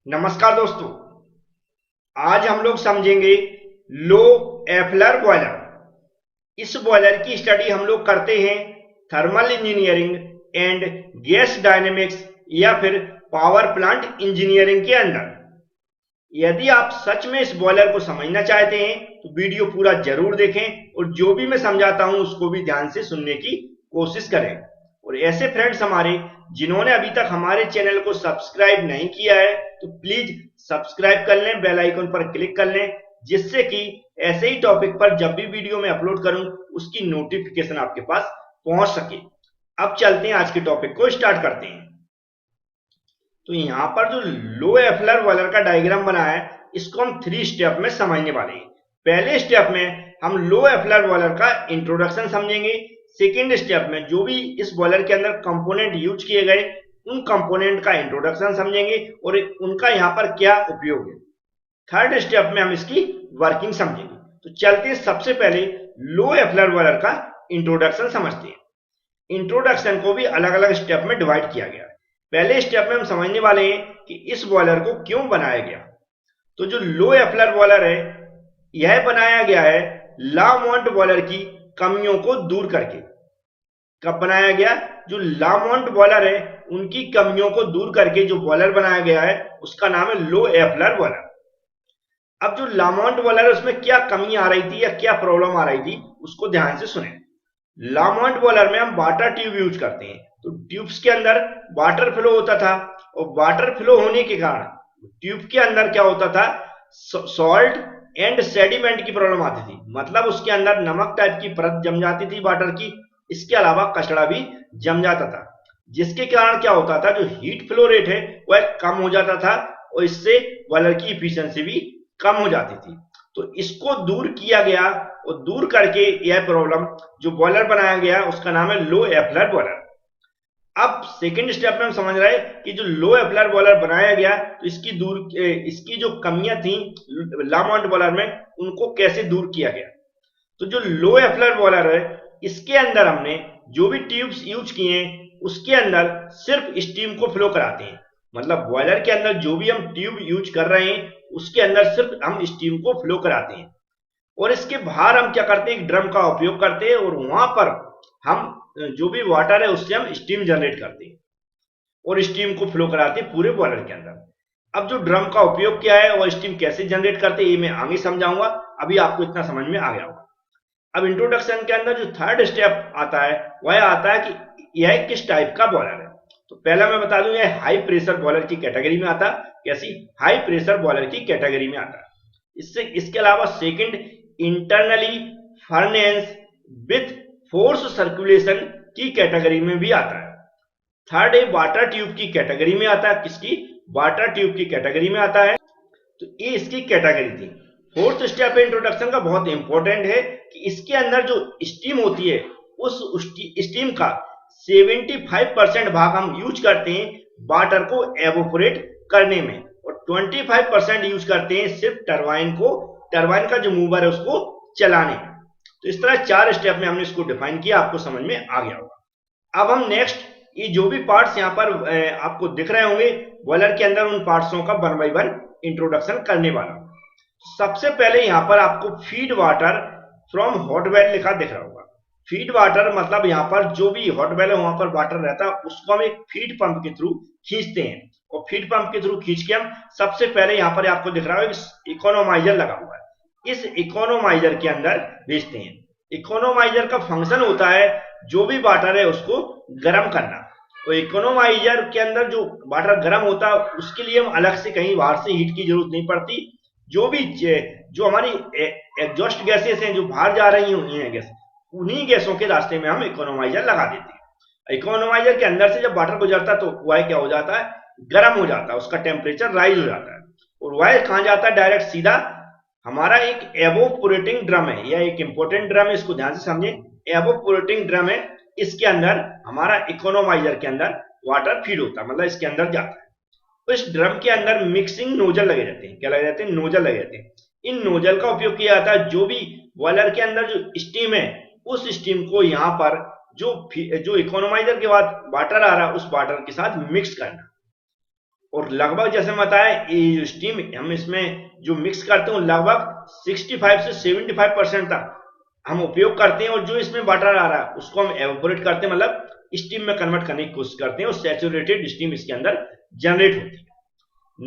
नमस्कार दोस्तों। आज हम लोग समझेंगे लो एफलर बॉयलर। इस बॉयलर की स्टडी हम लोग करते हैं thermal engineering and gas dynamics या फिर पावर प्लांट इंजीनियरिंग के अंदर। यदि आप सच में इस बॉयलर को समझना चाहते हैं तो वीडियो पूरा जरूर देखें और जो भी मैं समझाता हूं उसको भी ध्यान से सुनने की कोशिश करें। और ऐसे फ्रेंड्स हमारे जिन्होंने अभी तक हमारे चैनल को सब्सक्राइब नहीं किया है तो प्लीज सब्सक्राइब कर लें, बेल आइकन पर क्लिक कर लें, जिससे कि ऐसे ही टॉपिक पर जब भी वीडियो मैं अपलोड करूं उसकी नोटिफिकेशन आपके पास पहुंच सके। अब चलते हैं, आज के टॉपिक को स्टार्ट करते हैं। तो यहां पर जो लो एफलर बॉयलर का डायग्राम बना है इसको हम 3 स्टेप में समझने वाले हैं। पहले स्टेप में हम लो एफलर बॉयलर का इंट्रोडक्शन समझेंगे। सेकेंड स्टेप में जो भी इस बॉयलर के अंदर कंपोनेंट यूज किए गए उन कंपोनेंट का इंट्रोडक्शन समझेंगे और उनका यहाँ पर क्या उपयोग है। थर्ड स्टेप में हम इसकी वर्किंग समझेंगे। तो चलते हैं, सबसे पहले लो एफलर बॉयलर का इंट्रोडक्शन समझते हैं। इंट्रोडक्शन को भी अलग अलग स्टेप में डिवाइड किया गया है। पहले स्टेप में हम समझने वाले हैं कि इस बॉयलर को क्यों बनाया गया। तो जो लो एफलर बॉयलर है यह बनाया गया है लामोंट बॉयलर की कमियों को दूर करके। कब बनाया गया? जो लामोंट बॉयलर है उनकी कमियों को दूर करके जो बॉयलर बनाया गया है उसका नाम है लो एफलर बॉयलर। अब जो लामोंट बॉयलर है उसमें क्या कमी आ रही थी या क्या प्रॉब्लम आ रही थी उसको ध्यान से सुने। लामोंट बॉयलर में हम वाटर ट्यूब यूज करते हैं, तो ट्यूब्स के अंदर वाटर फ्लो होता था और वाटर फ्लो होने के कारण ट्यूब के अंदर क्या होता था, सॉल्ट एंड सेडिमेंट की प्रॉब्लम आती थी। मतलब उसके अंदर नमक टाइप की परत जम जाती थी वाटर की, इसके अलावा कचड़ा भी जम जाता था, जिसके कारण क्या होता था, जो हीट फ्लो रेट है वह कम हो जाता था और इससे बॉयलर की इफिशियंसी भी कम हो जाती थी। तो इसको दूर किया गया और दूर करके यह प्रॉब्लम जो बॉयलर बनाया गया उसका नाम है लो एफलर बॉयलर। अब सेकंड स्टेप में हम समझ रहे हैं कि जो लो एफलर बॉयलर बनाया गया तो इसकी जो कमियां थी लामोंट बॉयलर में उनको कैसे दूर किया गया। तो जो लो एफलर बॉयलर है इसके अंदर हमने जो भी ट्यूब्स यूज किए हैं उसके अंदर सिर्फ स्टीम को फ्लो कराते हैं। मतलब बॉयलर के अंदर जो भी हम ट्यूब यूज कर रहे हैं उसके अंदर सिर्फ हम स्टीम को फ्लो कराते हैं और इसके बाहर हम क्या करते हैं, एक ड्रम का उपयोग करते हैं और वहां पर हम जो भी वाटर है उससे हम स्टीम जनरेट करते हैं और स्टीम को फ्लो कराते हैं पूरे बॉयलर के अंदर। अब जो ड्रम का उपयोग क्या है और स्टीम कैसे जनरेट करते हैं ये मैं आगे समझाऊंगा, अभी आपको इतना समझ में आ गया होगा। अब इंट्रोडक्शन के अंदर जो थर्ड स्टेप आता है वह आता है कि यह किस टाइप का बॉयलर है। तो पहला मैं बता दूं यह हाई प्रेशर बॉयलर की कैटेगरी में आता है। कैसी? हाई प्रेशर बॉयलर की कैटेगरी में आता है। इसके अलावा second internally furnace with force circulation की कैटेगरी में भी आता है। थर्ड है वाटर ट्यूब की कैटेगरी में आता है। किसकी? वाटर ट्यूब की कैटेगरी में आता है। तो ये इसकी कैटेगरी थी। फोर्थ स्टेप इंट्रोडक्शन का बहुत इंपॉर्टेंट है कि इसके अंदर जो स्टीम होती है उस स्टीम का 75% भाग हम यूज करते हैं वाटर को एवोपोरेट करने में और 25% यूज करते हैं सिर्फ टरबाइन का जो मूवर है उसको चलाने में। तो इस तरह 4 स्टेप में हमने इसको डिफाइन किया, आपको समझ में आ गया होगा। अब हम नेक्स्ट ये जो भी पार्ट्स यहाँ पर आपको दिख रहे होंगे बॉयलर के अंदर उन पार्ट्सों का 1 बाय 1 इंट्रोडक्शन करने वाला हूं। सबसे पहले यहाँ पर आपको feed water from hot well लिखा दिख रहा होगा। फीड वाटर मतलब यहाँ पर जो भी हॉट वेल है वहां पर वाटर रहता है उसको हम एक फीड पंप के थ्रू खींचते हैं और फीड पंप के थ्रू खींच के हम सबसे पहले यहाँ पर आपको दिख रहा है इकोनोमाइजर लगा हुआ है, इस इकोनोमाइजर के अंदर भेजते हैं। इकोनोमाइजर का फंक्शन होता है जो भी वाटर है उसको गर्म करना। तो इकोनोमाइजर के अंदर जो वाटर गर्म होता है उसके लिए हम अलग से कहीं बाहर से हीट की जरूरत नहीं पड़ती। जो हमारी एग्जॉस्ट गैसेस हैं जो बाहर जा रही हैं गैस, उन्हीं गैसों के रास्ते में हम इकोनोमाइजर लगा देते हैं। इकोनोमाइजर के अंदर से जब वाटर गुजरता है तो वह क्या हो जाता है, गर्म हो जाता है, उसका टेम्परेचर राइज हो जाता है और वह कहां जाता है, डायरेक्ट सीधा हमारा एक एवोपोरेटिंग ड्रम है। यह एक इंपॉर्टेंट ड्रम है, इसको ध्यान से समझे। एवोपोरेटिंग ड्रम है, इसके अंदर हमारा इकोनोमाइजर के अंदर वाटर फीड होता है, मतलब इसके अंदर जाता है। तो इस ड्रम के अंदर मिक्सिंग नोजल लगे रहते हैं। क्या लगे रहते हैं? नोजल लगे रहते हैं। इन नोजल का उपयोग किया जाता है जो भी बॉयलर के अंदर जो स्टीम है उस स्टीम को यहाँ पर जो इकोनोमाइजर के बाद वाटर आ रहा है उस वाटर के साथ मिक्स करना। और लगभग जैसे मैं बताया ये स्टीम हम इसमें जो मिक्स करते हैं लगभग 65 से 75% तक हम उपयोग करते हैं, और जो इसमें वाटर आ रहा है उसको हम एवोपोरेट करते हैं, मतलब स्टीम में कन्वर्ट करने की कोशिश करते हैं और सैचुरेटेड स्टीम इसके अंदर जनरेट होती है।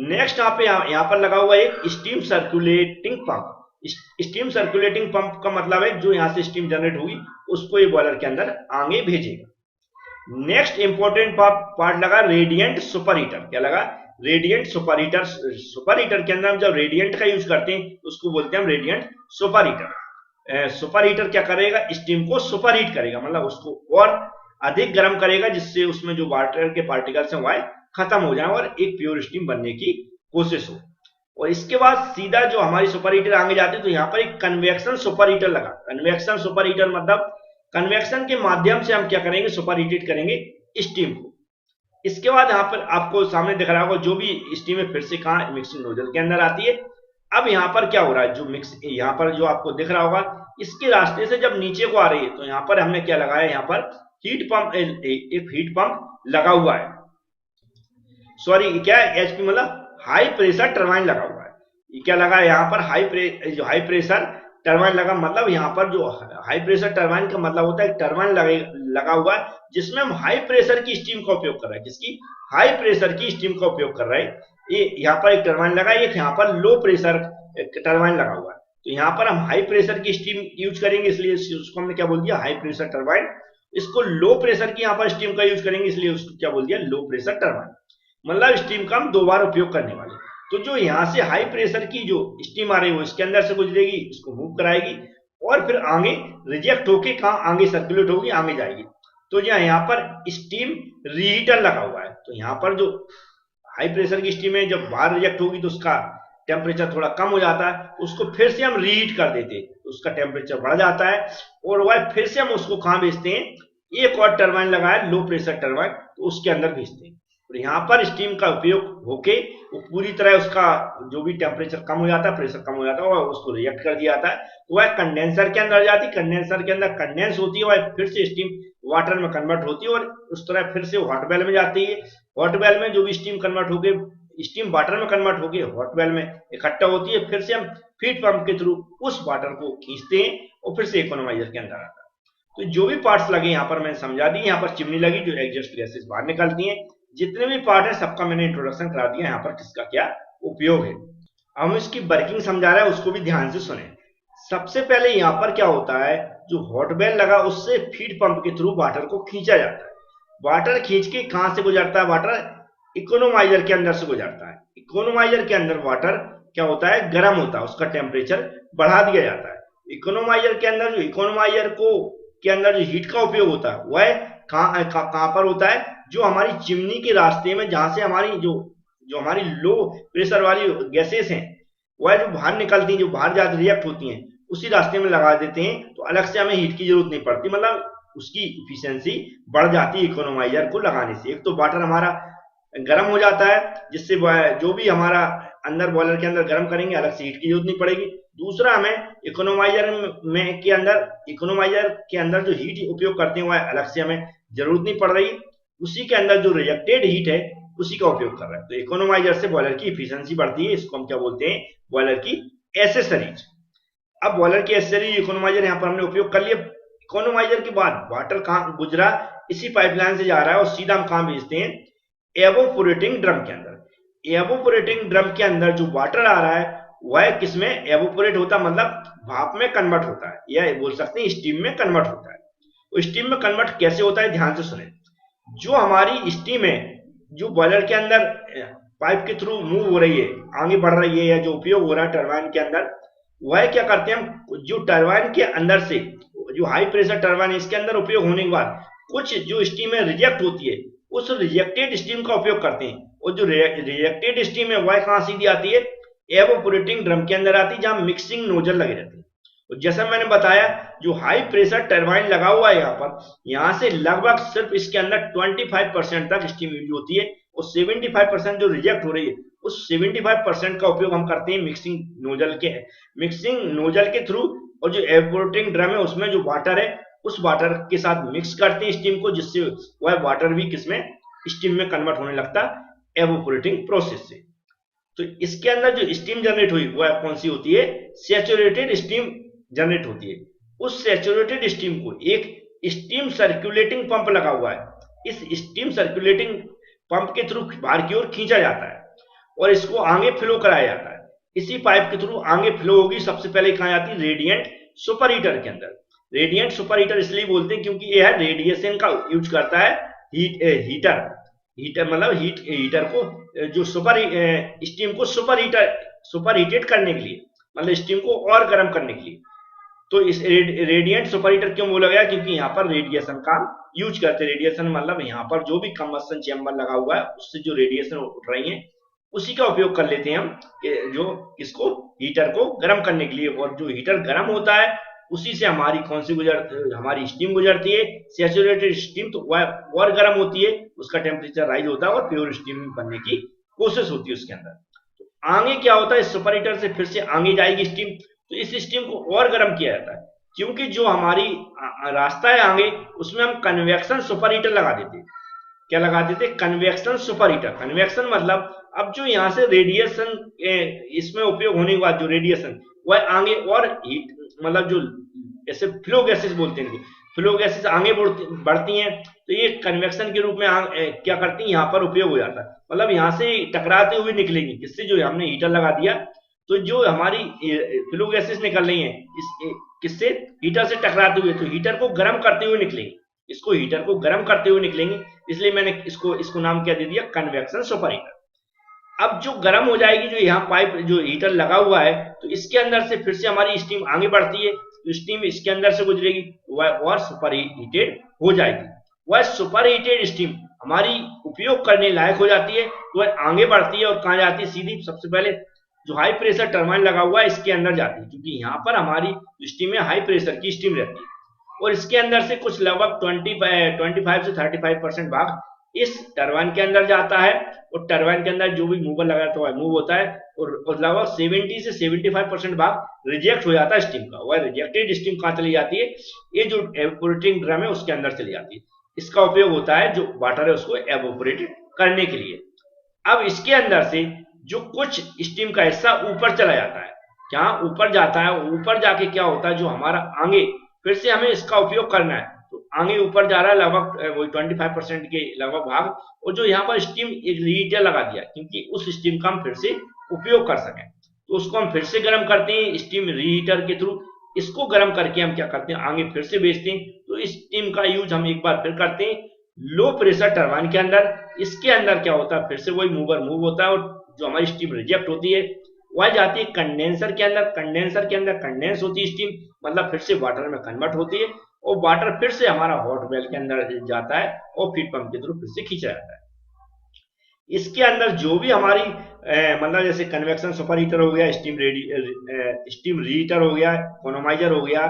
नेक्स्ट यहाँ पर लगा हुआ एक steam circulating pump. Steam circulating pump का मतलब है जो यहाँ से स्टीम जनरेट होगी उसको ये बॉयलर के अंदर आगे भेजेगा। नेक्स्ट इंपॉर्टेंट पार्ट लगा रेडिएंट सुपर हीटर। क्या लगा? Radiant super heater. Super heater के अंदर हम जब रेडिएंट का यूज करते हैं उसको बोलते हैं हम radiant super heater. Super heater क्या करेगा? स्टीम को सुपर हीट करेगा, मतलब उसको और अधिक गर्म करेगा जिससे उसमें जो वाटर के पार्टिकल्स हैं वह खत्म हो जाए और एक प्योर स्टीम बनने की कोशिश हो। और इसके बाद सीधा जो हमारी सुपर हीटर आगे जाती है तो यहाँ पर एक कन्वेक्शन सुपर हीटर लगा। कन्वेक्शन सुपर हीटर मतलब कन्वेक्शन के माध्यम से हम क्या करेंगे? सुपर हीटेड करेंगे स्टीम को। इसके बाद यहाँ पर आपको सामने दिख रहा होगा जो भी स्टीम है फिर से कहाँ? मिक्सिंग नोजल के अंदर आती है। अब यहाँ पर क्या हो रहा है? जो मिक्स यहाँ पर जो आपको दिख रहा होगा इसके रास्ते से जब नीचे को आ रही है तो यहाँ पर हमने क्या लगाया? यहाँ पर हीट पंप, एक हीट पंप लगा हुआ है। सॉरी क्या है? एचपी मतलब हाई प्रेशर टरबाइन लगा हुआ है। ये क्या लगा है? यहाँ पर हाई प्रेशर टरबाइन लगा, मतलब यहाँ पर जो हाई प्रेशर टरबाइन का मतलब होता है टरबाइन लगा हुआ है जिसमें हम हाई प्रेशर की स्टीम का उपयोग कर रहे हैं। जिसकी? हाई प्रेशर की स्टीम का उपयोग कर रहे हैं। ये यहाँ पर एक टरबाइन लगा, एक यहाँ पर लो प्रेशर टरबाइन लगा हुआ है। तो यहाँ पर हम हाई प्रेशर की स्टीम यूज करेंगे इसलिए उसको हमने क्या बोल दिया? High pressure turbine. इसको लो प्रेशर की यहाँ पर स्टीम का यूज करेंगे इसलिए उसको क्या बोल दिया? Low pressure turbine. मतलब स्टीम का हम 2 बार उपयोग करने वाले। तो जो यहाँ से हाई प्रेशर की जो स्टीम आ रही है वो इसके अंदर से गुजरेगी, इसको मूव कराएगी और फिर आगे रिजेक्ट होके कहाँ? आगे सर्कुलेट होगी, आगे जाएगी। तो यहाँ पर स्टीम रीहीटर लगा हुआ है। तो यहाँ पर जो हाई प्रेशर की स्टीम है जब बाहर रिजेक्ट होगी तो उसका टेम्परेचर थोड़ा कम हो जाता है, उसको फिर से हम रीहीट कर देते हैं तो उसका टेम्परेचर बढ़ जाता है और वह फिर से हम उसको कहाँ भेजते हैं? एक और टरबाइन लगा है लो प्रेशर टरबाइन, तो उसके अंदर भेजते हैं। और यहाँ पर स्टीम का उपयोग होके वो पूरी तरह उसका जो भी टेम्परेचर कम हो जाता है, प्रेशर कम हो जाता है, और उसको रिजेक्ट कर दिया जाता है। तो वह कंडेंसर के अंदर जाती है, कंडेंसर के अंदर कंडेंस होती है, वह फिर से स्टीम वाटर में कन्वर्ट होती है और उस तरह फिर से हॉट वेल में जाती है। हॉट वेल में जो भी स्टीम कन्वर्ट होके स्टीम वाटर में कन्वर्ट होके हॉट वेल में इकट्ठा होती है, फिर से हम फीड पंप के थ्रू उस वाटर को खींचते हैं और फिर से इकोनोमाइजर के अंदर आता है। तो जो भी पार्ट्स लगे यहाँ पर मैंने समझा दी। यहाँ पर चिमनी लगी जो एग्जॉस्ट गैसेस बाहर निकलती हैं। जितने भी पार्ट है सबका मैंने इंट्रोडक्शन करा दिया यहाँ पर किसका क्या उपयोग है। अब हम इसकी वर्किंग समझा रहे हैं, उसको भी ध्यान से सुने। सबसे पहले यहाँ पर क्या होता है? जो हॉट वेल लगा उससे फीड पंप के थ्रू वाटर को खींचा जाता है। वाटर खींच के कहां से गुजरता है? वाटर इकोनोमाइजर के अंदर से गुजरता है। इकोनोमाइजर के अंदर वाटर क्या होता है? गर्म होता है, उसका टेम्परेचर बढ़ा दिया जाता है। इकोनोमाइजर के अंदर जो इकोनोमाइजर को के अंदर जो हीट का उपयोग होता है वह कहां पर होता है? जो हमारी चिमनी के रास्ते में जहां से हमारी जो हमारी लो प्रेशर वाली गैसेस हैं वह जो बाहर निकलती हैं, जो बाहर जाकर रिएक्ट होती हैं, उसी रास्ते में लगा देते हैं। तो अलग से हमें हीट की जरूरत नहीं पड़ती, मतलब उसकी इफिशियंसी बढ़ जाती है इकोनोमाइजर को लगाने से। एक तो वाटर हमारा गर्म हो जाता है जिससे जो भी हमारा अंदर बॉयलर के अंदर गर्म करेंगे अलग से हीट की जरूरत नहीं पड़ेगी। दूसरा हमें इकोनोमाइजर के अंदर जो हीट उपयोग करते हैं वह अलग से हमें जरूरत नहीं पड़ रही, उसी के अंदर जो रिजेक्टेड हीट है उसी का उपयोग कर रहा है। तो इकोनोमाइजर से बॉयलर की इफिशियंसी बढ़ती है। इसको हम क्या बोलते हैं? बॉयलर की एसेसरीज। अब बॉयलर की एसेसरीज इकोनोमाइजर यहाँ पर हमने उपयोग कर लिया। इकोनोमाइजर के बाद वाटर कहाँ गुजरा? इसी पाइपलाइन से जा रहा है और सीधा हम कहाँ भेजते हैं? एवोपोरेटिंग ड्रम के अंदर। एवोपोरेटिंग ड्रम के अंदर जो वाटर आ रहा है वह किसमें एवोपोरेट होता है? मतलब भाप में कन्वर्ट होता है, या बोल सकते हैं स्टीम में कन्वर्ट होता है। तो स्टीम में कन्वर्ट कैसे होता है? ध्यान से सुने। जो हमारी स्टीम है जो बॉयलर के अंदर पाइप के थ्रू मूव हो रही है, आगे बढ़ रही है, या जो उपयोग हो रहा है टरबाइन के अंदर, वह क्या करते हैं? हम जो टरबाइन के अंदर से जो हाई प्रेशर टरबाइन इसके अंदर उपयोग होने के बाद कुछ जो स्टीम है रिजेक्ट होती है, उस रिजेक्टेड स्टीम का उपयोग करते हैं। और जो रिजेक्टेड स्टीम है वह कहां सीधी आती है? एवोपोरेटिंग ड्रम के अंदर आती है जहां मिक्सिंग नोजल लगे रहते हैं। तो जैसा मैंने बताया जो हाई प्रेशर टरबाइन लगा हुआ है यहाँ पर, यहाँ से लगभग सिर्फ इसके अंदर 25% तक स्टीम यूज होती है और 75% जो रिजेक्ट हो रही है उस 75% का उपयोग हम करते हैं मिक्सिंग नोजल के थ्रू। और जो एवोपोरेटिंग ड्रम है उसमें जो वाटर है उस वाटर के साथ मिक्स करते हैं स्टीम को, जिससे वह वाटर भी किसमें? स्टीम में कन्वर्ट होने लगता एवोपोरेटिंग प्रोसेस से। तो इसके अंदर जो स्टीम जनरेट हुई वह कौन सी होती है, सैचुरेटेड स्टीम जनरेट होती है। उस सैचुरेटेड स्टीम को एक स्टीम सर्कुलेटिंग पंप लगा हुआ है, इस स्टीम सर्कुलेटिंग पंप के थ्रू बाहर की ओर खींचा जाता है और इसको आगे फ्लो कराया जाता है। इसी पाइप के थ्रू आगे फ्लो होगी, सबसे पहले कहाँ जाती है, रेडिएंट सुपर हीटर के अंदर। रेडिएंट सुपर हीटर इसलिए बोलते हैं क्योंकि यह रेडिएशन का यूज करता है, हीटर मतलब हीटर को जो स्टीम को सुपर हीटेड करने के लिए, मतलब स्टीम को और गर्म करने के लिए। तो इस रेडिएंट सुपर हीटर क्यों बोला गया, क्योंकि यहाँ पर रेडिएशन का यूज करते हैं। रेडिएशन मतलब यहाँ पर जो भी कंबस्शन चेंबर लगा हुआ है उससे जो रेडिएशन उठ रही है उसी का उपयोग कर लेते हैं हम, जो इसको हीटर को गर्म करने के लिए। और जो हीटर गर्म होता है उसी से हमारी कौन सी हमारी स्टीम गुजरती है, सैचुरेटेड स्टीम। तो वह और गर्म होती है, उसका टेम्परेचर राइज होता है और प्योर स्टीम बनने की कोशिश होती है उसके अंदर। तो आगे क्या होता है, सुपर हीटर से फिर से आगे जाएगी स्टीम, तो इस स्टीम को और गर्म किया जाता है, क्योंकि जो हमारी रास्ता है आगे उसमें हम कन्वेक्शन सुपर हीटर लगा देते हैं। क्या लगा देते, कन्वेक्शन सुपर हीटर। कन्वेक्शन मतलब अब जो यहाँ से रेडिएशन इसमें उपयोग होने के बाद जो रेडिएशन वह आगे और हीट मतलब जो ऐसे फ्लो गैसेस बोलते हैं, फ्लो गैसेस आगे बढ़ती हैं, तो ये कन्वेक्शन के रूप में क्या करती हैं, यहाँ पर उपयोग हो जाता है। मतलब यहाँ से टकराते हुए निकलेंगी, किससे, जो हमने हीटर लगा दिया तो जो हमारी फ्लो गैसेस निकल रही हैं किससे, हीटर से टकराते हुए, तो हीटर को गर्म करते हुए निकलेंगे, इसको हीटर को गर्म करते हुए निकलेंगे, इसलिए मैंने इसको नाम क्या दे दिया, कन्वेक्शन सुपर हीटर। अब जो गर्म हो जाएगी, जो यहाँ पाइप जो हीटर लगा हुआ है, तो इसके अंदर से फिर से हमारी स्टीम आगे बढ़ती है, तो स्टीम इसके अंदर से गुजरेगी, वह और सुपर हीटेड हो जाएगी। वह सुपर हीटेड स्टीम हमारी उपयोग करने लायक हो जाती है, तो वह आगे बढ़ती है और कहाँ जाती है, सीधी सबसे पहले जो हाई प्रेशर टरबाइन लगा हुआ है इसके अंदर जाती है, क्योंकि यहाँ पर हमारी स्टीम में हाई प्रेशर की स्टीम रहती है। और इसके अंदर से कुछ लगभग 25 से 35% भाग इस टरबाइन के अंदर जाता है, और टरबाइन के अंदर जो भी मूवर लगा रहता है मूव होता है, और लगभग 70 से 75% भाग रिजेक्ट हो जाता है स्टीम का। वह रिजेक्टेड स्टीम कहाँ चली जाती है, ये जो एवोपोरेटिंग ड्रम है उसके अंदर चली जाती है। इसका उपयोग होता है जो वाटर है उसको एवोपोरेट करने के लिए। अब इसके अंदर से जो कुछ स्टीम का हिस्सा ऊपर चला जाता है, क्या ऊपर जाता है, ऊपर जाके क्या होता है, जो हमारा आगे फिर से हमें इसका उपयोग करना है, तो आगे ऊपर जा रहा है लगभग वही 25% के लगभग भाग, और जो यहाँ पर स्टीम एक रीहीटर लगा दिया क्योंकि उस स्टीम का हम फिर से उपयोग कर सकें, तो उसको हम फिर से गर्म करते हैं स्टीम रीहीटर के थ्रू। इसको गर्म करके हम क्या करते हैं, आगे फिर से भेजते हैं। तो इस स्टीम का यूज हम एक बार फिर करते हैं लो प्रेशर टरबाइन के अंदर। इसके अंदर क्या होता है, फिर से वही मूवर मूव होता है, और जो हमारी स्टीम रिजेक्ट होती है वह जाती है कंडेंसर के अंदर। कंडेंसर के अंदर कंडेंस होती है स्टीम, मतलब फिर से वाटर में कन्वर्ट होती है, और वाटर फिर से हमारा हॉट वेल के अंदर जाता है और फीड पंप के थ्रू फिर से खींचा जाता है। इसके अंदर जो भी हमारी मतलब जैसे कन्वेक्शन सुपर हीटर हो गया, स्टीम रीहीटर हो गया, इकोनोमाइजर हो गया,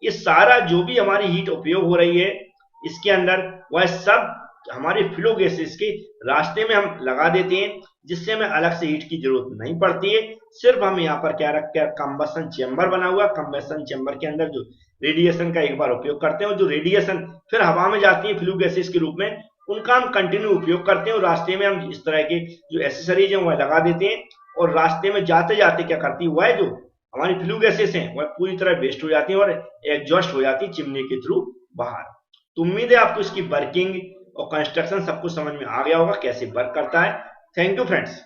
ये सारा जो भी हमारी हीट उपयोग हो रही है इसके अंदर, वह सब हमारे फ्लो गैसेस के रास्ते में हम लगा देते हैं, जिससे हमें अलग से हीट की जरूरत नहीं पड़ती है। सिर्फ हम यहाँ पर क्या रखते हैं, कंबस्शन चेंबर बना हुआ, कंबस्शन चेंबर के अंदर जो रेडिएशन का एक बार उपयोग करते हैं, और जो रेडिएशन फिर हवा में जाती है फ्लू गैसेस के रूप में, उनका हम कंटिन्यू उपयोग करते हैं। और रास्ते में हम इस तरह के जो एसेसरीज हैं वह लगा देते हैं, और रास्ते में जाते जाते क्या करती है, वह जो हमारी फ्लू गैसेस हैं वह पूरी तरह वेस्ट हो जाती है और एग्जॉस्ट हो जाती है चिमनी के थ्रू बाहर। तो उम्मीद है आपको इसकी वर्किंग और कंस्ट्रक्शन सब कुछ समझ में आ गया होगा, कैसे वर्क करता है। Thank you friends.